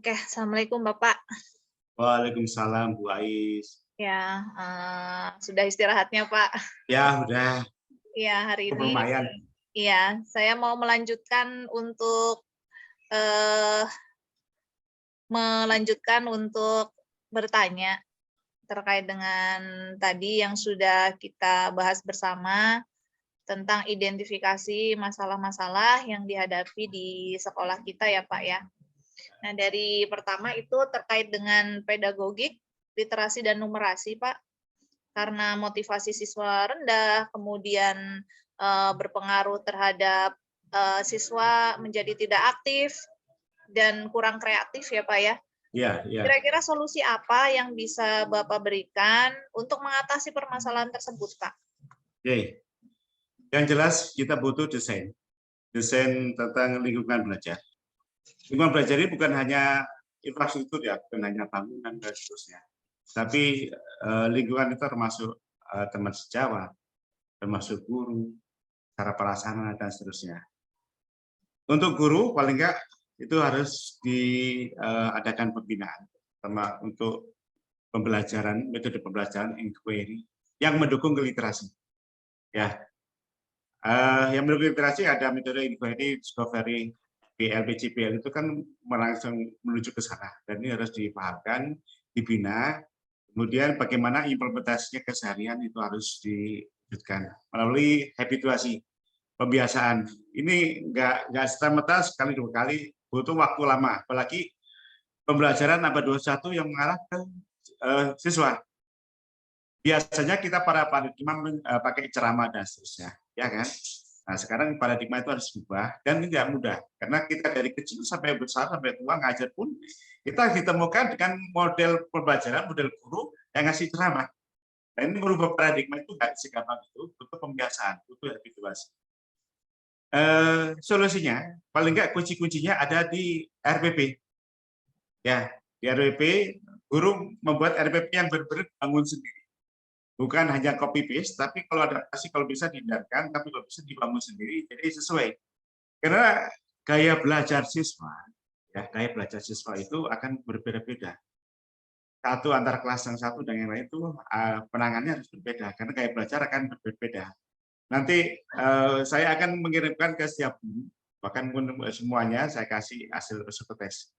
Oke, assalamualaikum Bapak. Waalaikumsalam Bu Ais. Ya, sudah istirahatnya Pak. Ya udah Iya, hari cukup ini lumayan. iya, saya mau eee, melanjutkan untuk bertanya terkait dengan tadi yang sudah kita bahas bersama tentang identifikasi masalah-masalah yang dihadapi di sekolah kita ya Pak ya. Nah, dari pertama itu terkait dengan pedagogik, literasi dan numerasi Pak. Karena motivasi siswa rendah, kemudian, berpengaruh terhadap, siswa menjadi tidak aktif dan kurang kreatif ya, Pak, ya. Iya iya. Kira-kira solusi apa yang bisa Bapak berikan untuk mengatasi permasalahan tersebut, Pak? Oke, yang jelas kita butuh desain. Desain tentang lingkungan belajar. Lingkungan belajar ini bukan hanya infrastruktur ya, bukan hanya bangunan dan seterusnya. Tapi lingkungan itu termasuk teman sejawat, termasuk guru, cara pelaksana dan seterusnya. Untuk guru paling enggak itu harus diadakan pembinaan sama untuk pembelajaran, metode pembelajaran inquiry yang mendukung literasi. Ya, yang mendukung literasi ada metode inquiry, discovery, BLPCPL itu kan langsung menuju ke sana dan ini harus dipahamkan, dibina, kemudian bagaimana implementasinya keseharian itu harus diwujudkan melalui habituasi, pembiasaan. Ini nggak serta-merta sekali dua kali, butuh waktu lama, apalagi pembelajaran abad 21 yang mengarah ke siswa. Biasanya kita para paradigma pakai ceramah dan seterusnya, ya kan? Nah, sekarang paradigma itu harus berubah dan tidak mudah karena kita dari kecil sampai besar sampai tua ngajar pun kita ditemukan dengan model pembelajaran, model guru yang ngasih ceramah. Dan ini merubah paradigma itu nggak segampang itu, butuh pembiasaan, butuh habituasi. Solusinya paling nggak kunci-kuncinya ada di RPP. Ya, di RPP guru membuat RPP yang benar-benar bangun sendiri. Bukan hanya copy paste, tapi kalau adaptasi kalau bisa dihindarkan, tapi kalau bisa dibangun sendiri, jadi sesuai. Karena gaya belajar siswa, ya gaya belajar siswa itu akan berbeda-beda. Satu antara kelas yang satu dan yang lain itu penanganannya harus berbeda, karena gaya belajar akan berbeda. Nanti saya akan mengirimkan ke setiap guru, bahkan semuanya saya kasih hasil psikotes.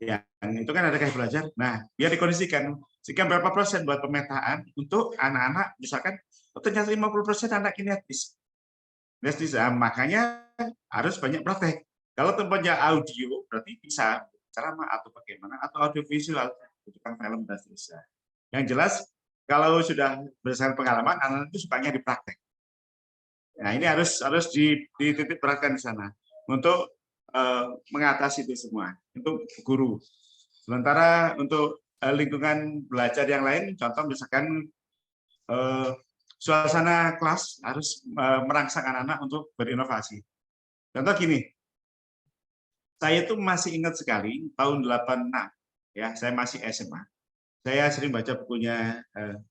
Ya, itu kan ada gaya belajar. Nah, biar dikondisikan, sekian berapa persen buat pemetaan untuk anak-anak, misalkan oh, ternyata 50% anak kinetis. Makanya harus banyak praktek. Kalau tempatnya audio, berarti bisa ceramah atau bagaimana, atau audio visual, tukang film dan seterusnya. Yang jelas, kalau sudah berdasarkan pengalaman, anak-anak itu sukanya dipraktek. Nah, ini harus dititik beratkan di sana untuk mengatasi itu semua untuk guru. Sementara untuk lingkungan belajar yang lain, contoh misalkan suasana kelas harus merangsang anak-anak untuk berinovasi. Contoh gini, saya itu masih ingat sekali tahun 86, ya, saya masih SMA. Saya sering baca bukunya,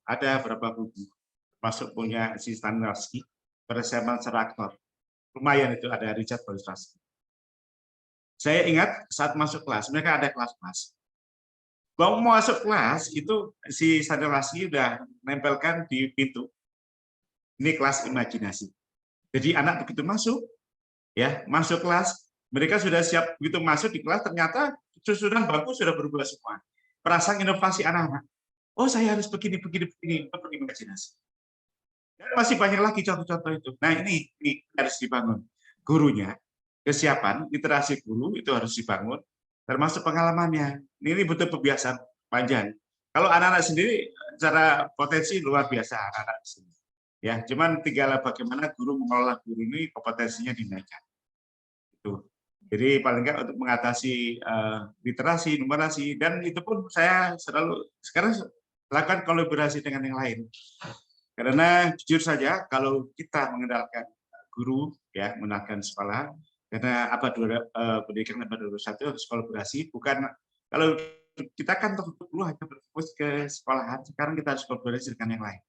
ada beberapa buku, masuk punya si Stanislavski, Perseman Seraktor. Lumayan itu ada Richard Boleslavski. Saya ingat saat masuk kelas, mereka ada kelas-kelas. Mau masuk kelas itu si Stanislavski udah nempelkan di pintu. Ini kelas imajinasi. Jadi anak begitu masuk, ya masuk kelas, mereka sudah siap begitu masuk di kelas ternyata susunan bangku sudah berubah semua. Perasaan inovasi anak-anak. Oh saya harus begini, begini, begini untuk berimajinasi. Dan masih banyak lagi contoh-contoh itu. Nah ini harus dibangun. Gurunya, kesiapan, literasi guru itu harus dibangun, termasuk pengalamannya. Ini butuh pembiasaan panjang. Kalau anak-anak sendiri, secara potensi luar biasa anak-anak sendiri. Ya, cuman tinggal bagaimana guru mengelola guru ini kompetensinya dinaikkan. Itu. Jadi paling nggak untuk mengatasi literasi, numerasi, dan itu pun saya selalu sekarang lakukan kolaborasi dengan yang lain. Karena jujur saja kalau kita mengenalkan guru ya mengenalkan sekolah karena pendidikan abad 21 harus kolaborasi bukan kalau kita kan tertutup dulu hanya berfokus ke sekolahan sekarang kita harus kolaborasi dengan yang lain.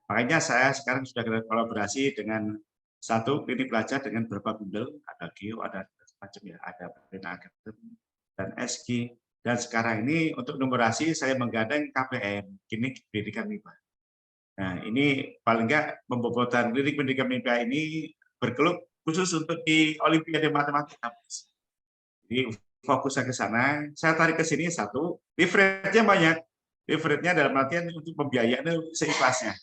Makanya saya sekarang sudah kolaborasi dengan satu klinik belajar dengan beberapa bundel ada Geo ada macam ya ada Brina Academy dan SG Dan sekarang ini untuk numerasi saya menggandeng KPM, Klinik Pendidikan MIPA. Nah, ini paling enggak pembobotan Klinik Pendidikan MIPA ini bergelut khusus untuk di Olimpiade Matematika. Jadi fokusnya ke sana. Saya tarik ke sini satu, leverage-nya banyak. Leverage-nya dalam artian untuk pembiayaan seikhlasnya.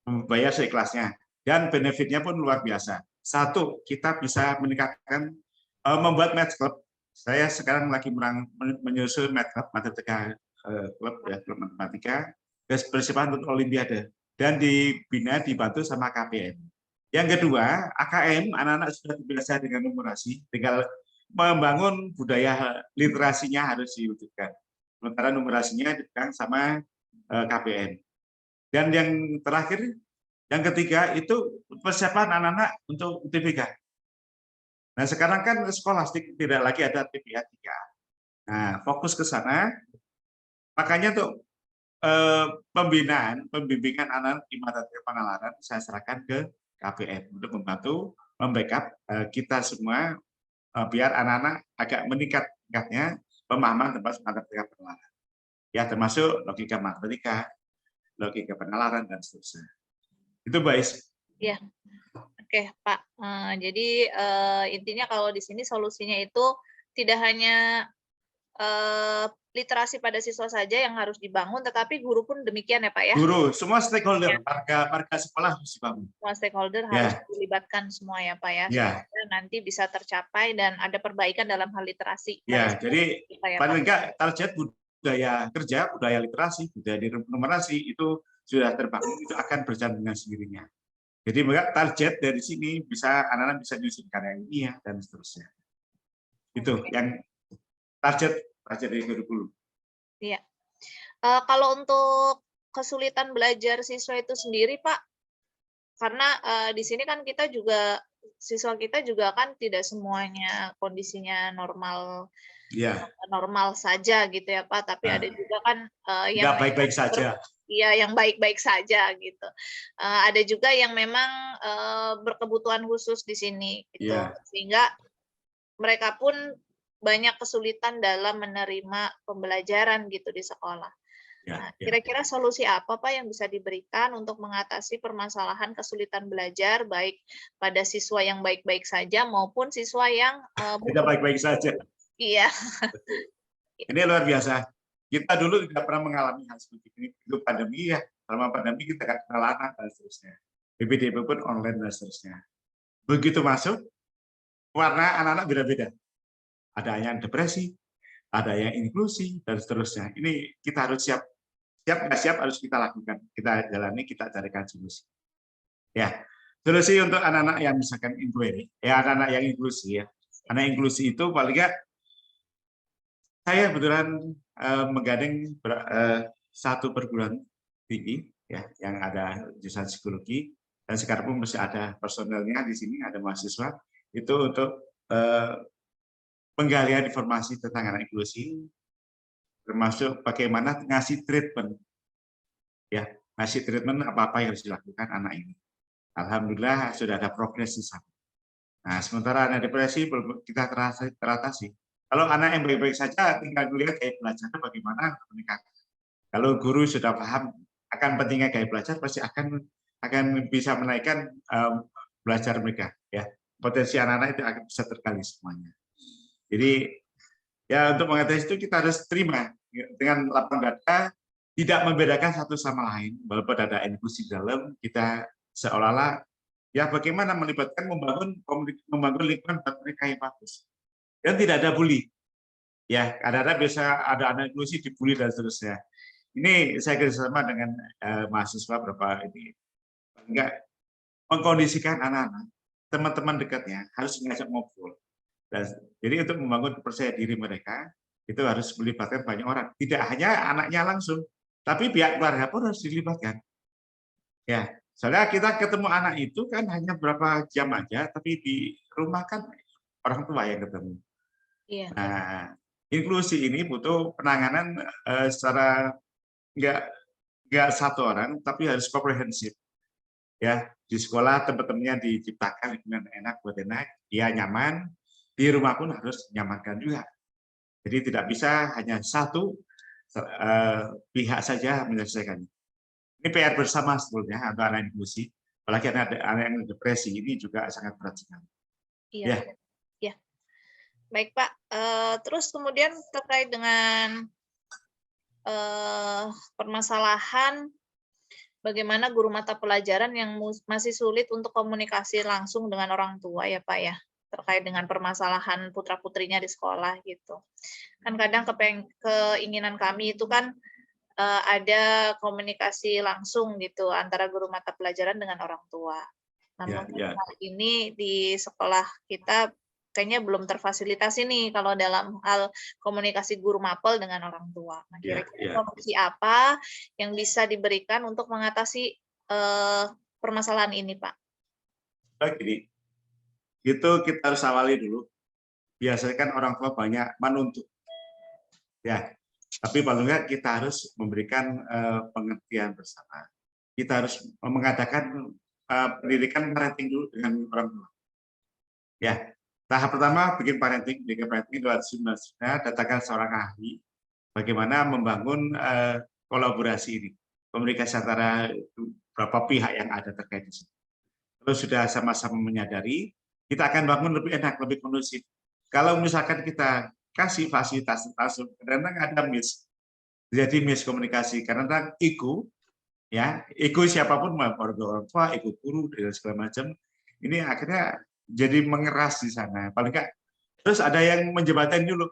Membayar seikhlasnya. Dan benefit-nya pun luar biasa. Satu, kita bisa meningkatkan, membuat match club. Saya sekarang lagi menyusun match club, matematika klub ya, klub matematika, persiapan untuk Olimpiade. Dan dibina, dibantu sama KPM. Yang kedua, AKM, anak-anak sudah terbiasa dengan numerasi, tinggal membangun budaya literasinya harus diwujudkan. Sementara numerasinya dipegang sama KPM. Dan yang terakhir, yang ketiga itu persiapan anak-anak untuk UTBK. Nah, sekarang kan skolastik tidak lagi ada TPA 3. Nah, fokus ke sana. Makanya untuk pembimbingan anak di matematika penalaran saya serahkan ke KPM untuk membantu membackup kita semua biar anak-anak agak meningkat tingkatnya pemahaman tentang matematika penalaran. Ya, termasuk logika matematika, logika penalaran, dan seterusnya. Itu, Mbak Is. Iya. Oke, Pak. Jadi intinya kalau di sini solusinya itu tidak hanya literasi pada siswa saja yang harus dibangun, tetapi guru pun demikian ya, Pak ya? Guru, semua stakeholder, Ya. warga sekolah harus dibangun. Semua stakeholder harus dilibatkan semua ya, Pak ya, supaya nanti bisa tercapai dan ada perbaikan dalam hal literasi. Ya, jadi ya, paling enggak target budaya kerja, budaya literasi, budaya numerasi itu sudah terbangun, itu akan berjalan dengan sendirinya. Jadi enggak target dari sini bisa anak-anak bisa nyusun karya ilmiah dan seterusnya. Itu yang target dari kurikulum. Iya. Kalau untuk kesulitan belajar siswa itu sendiri, Pak, karena di sini kan kita juga siswa kita juga kan tidak semuanya kondisinya normal, normal saja gitu ya, Pak. Tapi ada juga kan yang baik-baik saja. Iya, yang baik-baik saja gitu. Ada juga yang memang berkebutuhan khusus di sini gitu, sehingga mereka pun banyak kesulitan dalam menerima pembelajaran gitu di sekolah. Nah, kira-kira solusi apa, Pak, yang bisa diberikan untuk mengatasi permasalahan kesulitan belajar baik pada siswa yang baik-baik saja maupun siswa yang tidak baik-baik saja. Iya. Ini luar biasa. Kita dulu tidak pernah mengalami hal seperti ini. Itu pandemi ya. Selama pandemi kita nggak kenal anak dan seterusnya. PPDB pun online dan seterusnya. Begitu masuk, warna anak-anak beda-beda. Ada yang depresi, ada yang inklusi, dan seterusnya. Ini kita harus siap. Siap nggak siap harus kita lakukan. Kita jalani, kita carikan solusi. Ya, solusi untuk anak-anak yang misalkan inquiry, ya anak-anak yang inklusi ya. Anak inklusi itu paling nggak, saya kebetulan menggandeng satu perguruan tinggi ya yang ada jurusan psikologi, dan sekarang pun masih ada personelnya di sini, ada mahasiswa itu untuk penggalian informasi tentang anak inklusi, termasuk bagaimana ngasih treatment, ya ngasih treatment apa-apa yang harus dilakukan anak ini. Alhamdulillah sudah ada progres di sana. Nah, sementara anak depresi belum kita teratasi. Kalau anak yang baik-baik saja, tinggal melihat gaya belajarnya bagaimana meningkatkan. Kalau guru sudah paham akan pentingnya gaya belajar, pasti akan bisa menaikkan belajar mereka. Ya, potensi anak-anak itu akan bisa tergali semuanya. Jadi ya untuk mengatasi itu kita harus terima dengan lapang dada, tidak membedakan satu sama lain. Walaupun ada inklusi dalam, kita seolah-olah ya bagaimana melibatkan membangun lingkungan buat mereka yang bagus. Dan tidak ada bully. Ya, kadang-kadang bisa ada anak inklusi dibully dan seterusnya. Ini saya kerjasama dengan mahasiswa berapa ini, enggak mengkondisikan anak-anak, teman-teman dekatnya harus mengajak ngobrol. Dan jadi untuk membangun percaya diri mereka itu harus melibatkan banyak orang. Tidak hanya anaknya langsung, tapi pihak keluarga pun harus dilibatkan. Ya, soalnya kita ketemu anak itu kan hanya berapa jam aja, tapi di rumah kan orang tua yang ketemu. Iya. Nah, inklusi ini butuh penanganan secara nggak satu orang, tapi harus komprehensif. Ya, di sekolah teman-temannya diciptakan lingkungan enak buat enak, dia nyaman, di rumah pun harus nyamankan juga. Jadi tidak bisa hanya satu pihak saja menyelesaikan. Ini PR bersama sebetulnya untuk anak inklusi. Apalagi anak yang depresi ini juga sangat berat sekali. Iya, Ya, ya. Baik Pak. Terus kemudian terkait dengan permasalahan bagaimana guru mata pelajaran yang masih sulit untuk komunikasi langsung dengan orang tua ya Pak ya, terkait dengan permasalahan putra-putrinya di sekolah gitu. Kan kadang keinginan kami itu kan ada komunikasi langsung gitu antara guru mata pelajaran dengan orang tua. Namun ya. saat ini di sekolah kita kayaknya belum terfasilitasi nih kalau dalam hal komunikasi guru mapel dengan orang tua. Nah, kira-kira solusi apa yang bisa diberikan untuk mengatasi permasalahan ini, Pak? Gini, itu kita harus awali dulu. Biasanya kan orang tua banyak menuntut, ya. Tapi paling enggak kita harus memberikan pengertian bersama. Kita harus mengadakan pendidikan parenting dulu dengan orang tua. Ya, tahap pertama bikin parenting itu harus datangkan seorang ahli bagaimana membangun kolaborasi ini, komunikasi antara beberapa pihak yang ada terkait di sini. Kalau sudah sama-sama menyadari, kita akan bangun lebih enak, lebih kondusif. Kalau misalkan kita kasih fasilitas langsung, kadang-kadang ada jadi miskomunikasi, karena ego, ya, ego siapapun, orang tua, ego guru, dan segala macam, ini akhirnya jadi mengeras di sana. Paling nggak, terus ada yang menjembatani dulu.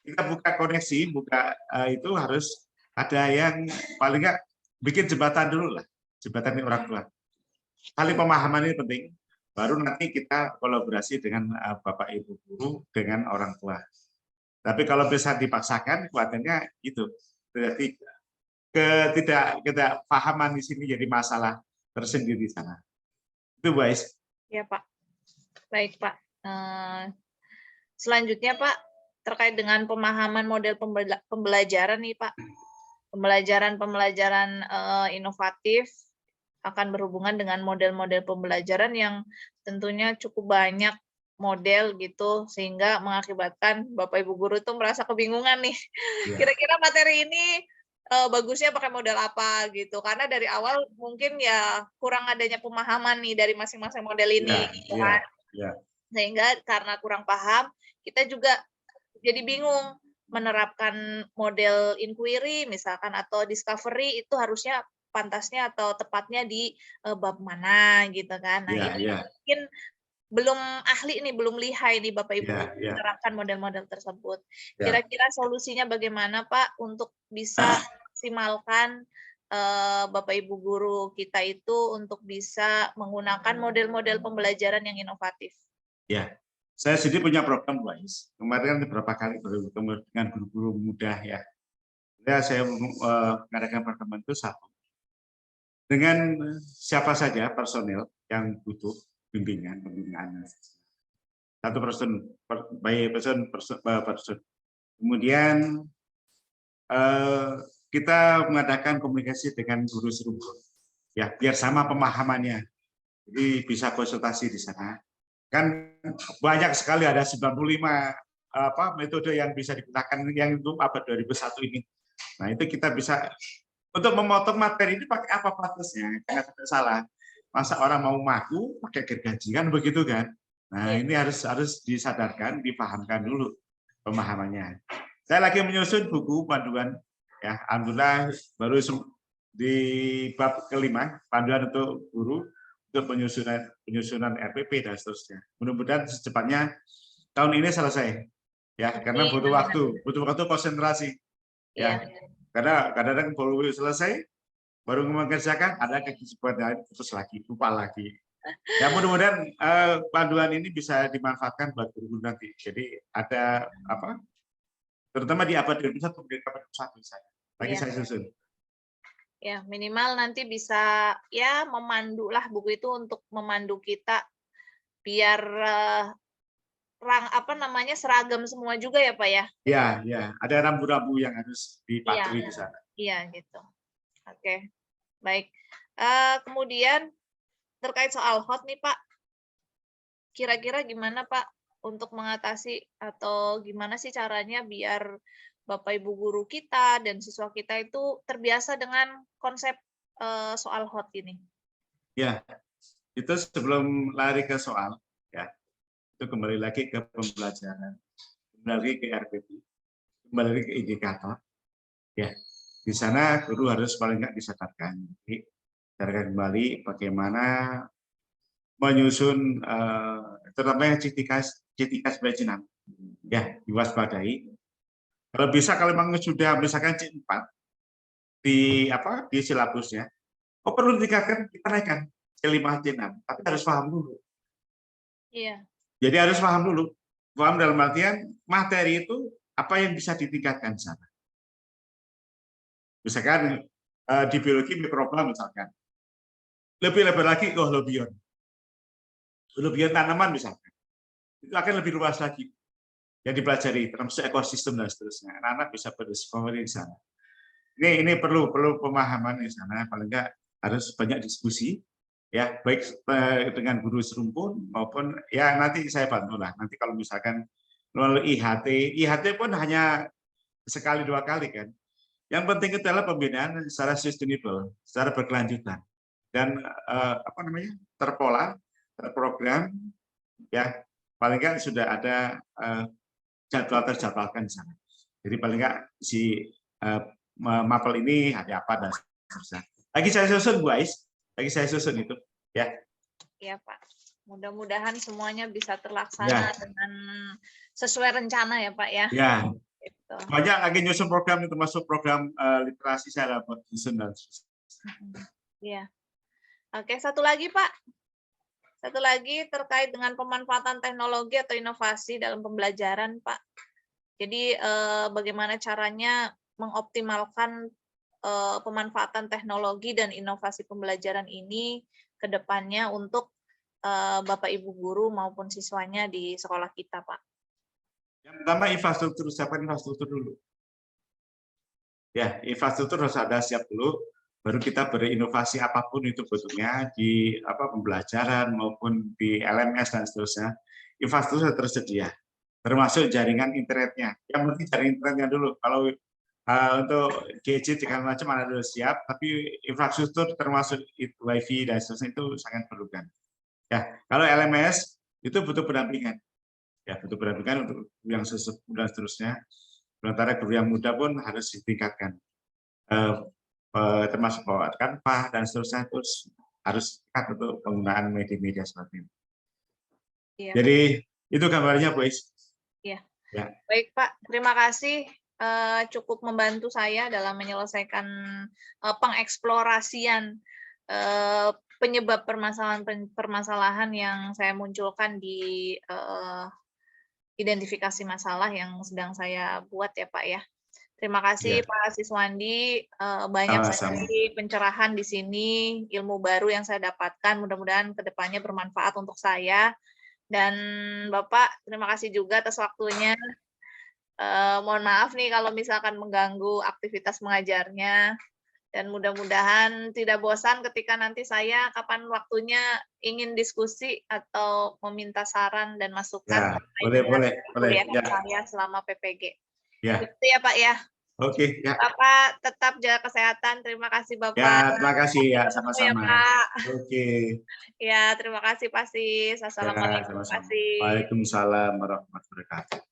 Kita buka koneksi, itu harus ada yang paling nggak bikin jembatan dulu lah, jembatan orang tua. Saling pemahaman ini penting. Baru nanti kita kolaborasi dengan Bapak Ibu guru dengan orang tua. Tapi kalau bisa dipaksakan, kuatannya itu. Berarti tidak pahaman di sini jadi masalah tersendiri di sana. Itu, Bu Ais. Ya, Pak. Baik, Pak. Selanjutnya, Pak, terkait dengan pemahaman model pembelajaran nih, Pak. Pembelajaran inovatif akan berhubungan dengan model-model pembelajaran yang tentunya cukup banyak model gitu, sehingga mengakibatkan Bapak Ibu guru itu merasa kebingungan nih. Kira-kira materi ini bagusnya pakai model apa gitu. Karena dari awal mungkin ya kurang adanya pemahaman nih dari masing-masing model ini gitu kan. Sehingga karena kurang paham, kita juga jadi bingung menerapkan model inquiry misalkan atau discovery itu harusnya pantasnya atau tepatnya di bab mana gitu kan. Nah, ini mungkin belum ahli nih, belum lihai nih Bapak Ibu menerapkan model-model tersebut. Kira-kira solusinya bagaimana Pak untuk bisa maksimalkan Bapak Ibu guru kita itu untuk bisa menggunakan model-model pembelajaran yang inovatif? Ya, saya sendiri punya program, Bu Ais. Kemarin kan beberapa kali bertemu dengan guru-guru muda ya. Saya mengadakan pertemuan itu satu. Dengan siapa saja personel yang butuh bimbingan. Satu person. Kemudian kita mengadakan komunikasi dengan guru serumpun. Ya, biar sama pemahamannya. Jadi bisa konsultasi di sana. Kan banyak sekali, ada 95 metode yang bisa digunakan yang untuk abad 2001 ini. Nah, itu kita bisa untuk memotong materi ini pakai apa batasnya? Jangan sampai salah. Masa orang mau maku pakai gergaji kan begitu kan? Nah, ini harus disadarkan, dipahamkan dulu pemahamannya. Saya lagi menyusun buku panduan ya, alhamdulillah baru di bab kelima, panduan untuk guru untuk penyusunan RPP dan seterusnya. Mudah-mudahan secepatnya tahun ini selesai. Ya, karena butuh waktu konsentrasi. Ya. Karena kadang-kadang baru selesai, baru mengerjakan, ada kesibukan terus lagi, lupa lagi. Ya, mudah-mudahan panduan ini bisa dimanfaatkan buat guru nanti. Jadi ada terutama di abad 2021 abad 21 lagi saya susun. Ya, minimal nanti bisa ya memandulah buku itu untuk memandu kita biar seragam semua juga ya, Pak ya? Iya, ada rambu-rambu yang harus dipatuhi di sana. Iya, gitu. Oke, baik. Kemudian terkait soal hot nih, Pak. Kira-kira gimana, Pak, untuk mengatasi atau gimana sih caranya biar Bapak Ibu guru kita dan siswa kita itu terbiasa dengan konsep soal HOT ini? Ya, itu sebelum lari ke soal, ya, itu kembali lagi ke pembelajaran, kembali lagi ke RPP, kembali lagi ke indikator. Ya, di sana guru harus paling nggak disadarkan. Jadi, sadarkan kembali bagaimana menyusun terutama CTK perizinan. Ya, diwaspadai. Kalau bisa kalau memang sudah misalkan C4 di silabusnya, perlu ditingkatkan, kita naikkan C5, C6, tapi harus paham dulu. Iya. Jadi harus paham dulu. Paham dalam artian materi itu apa yang bisa ditingkatkan di sana. Misalkan di biologi mikroba misalkan. Lebih lebar lagi ke holobiont. Holobiont tanaman misalkan. Itu akan lebih luas lagi yang dipelajari termasuk ekosistem dan seterusnya. Anak-anak bisa berdiskusi di sana. Ini perlu pemahaman di sana, paling nggak harus banyak diskusi, ya baik dengan guru serumpun maupun ya nanti saya bantu lah. Nanti kalau misalkan melalui IHT pun hanya sekali 2 kali kan. Yang penting adalah pembinaan secara sustainable, secara berkelanjutan dan terpola, terprogram, ya paling nggak sudah ada terjadwalkan di sana. Jadi paling nggak si mapel ini ada apa dan seterusnya. Lagi saya susun Bu Ais, lagi saya susun itu, ya. Iya Pak. Mudah-mudahan semuanya bisa terlaksana Ya. dengan sesuai rencana ya Pak ya. Ya. Gitu. Banyak lagi nyusun program termasuk program literasi saya buat susun dan seterusnya. Iya. Oke, satu lagi Pak. Satu lagi terkait dengan pemanfaatan teknologi atau inovasi dalam pembelajaran, Pak. Jadi bagaimana caranya mengoptimalkan pemanfaatan teknologi dan inovasi pembelajaran ini ke depannya untuk Bapak Ibu guru maupun siswanya di sekolah kita, Pak. Yang pertama infrastruktur, siapkan infrastruktur dulu. Ya, infrastruktur harus ada siap dulu, baru kita berinovasi apapun itu bentuknya di pembelajaran maupun di LMS dan seterusnya. Infrastruktur tersedia, termasuk jaringan internetnya. Yang penting jaringan internetnya dulu. Kalau untuk gadget segala macam ada dulu siap, tapi infrastruktur termasuk WiFi dan seterusnya itu sangat perlukan. Ya, kalau LMS itu butuh pendampingan. Ya, butuh pendampingan untuk yang sesepuh dan seterusnya. Sementara guru yang muda pun harus ditingkatkan. Termasuk bawa Canva dan seterusnya, terus harus dekat untuk penggunaan media-media seperti ini. Iya. Jadi itu gambarnya, Bu Is. Iya. Ya. Baik Pak, terima kasih cukup membantu saya dalam menyelesaikan pengeksplorasian penyebab permasalahan yang saya munculkan di identifikasi masalah yang sedang saya buat ya Pak ya. Terima kasih Pak Siswandi, banyak sekali pencerahan di sini, ilmu baru yang saya dapatkan, mudah-mudahan kedepannya bermanfaat untuk saya. Dan Bapak, terima kasih juga atas waktunya. Mohon maaf nih kalau misalkan mengganggu aktivitas mengajarnya. Dan mudah-mudahan tidak bosan ketika nanti saya kapan waktunya ingin diskusi atau meminta saran dan masukan ya, boleh kuliah ya. saya selama PPG. Ya. Itu ya Pak ya. Oke, ya. Bapak tetap jaga kesehatan. Terima kasih Bapak. Ya, terima kasih ya, sama-sama. Ya, Pak. Oke. Ya, terima kasih Pak Sis. Assalamualaikum Pak Sis. Waalaikumsalam warahmatullahi wabarakatuh.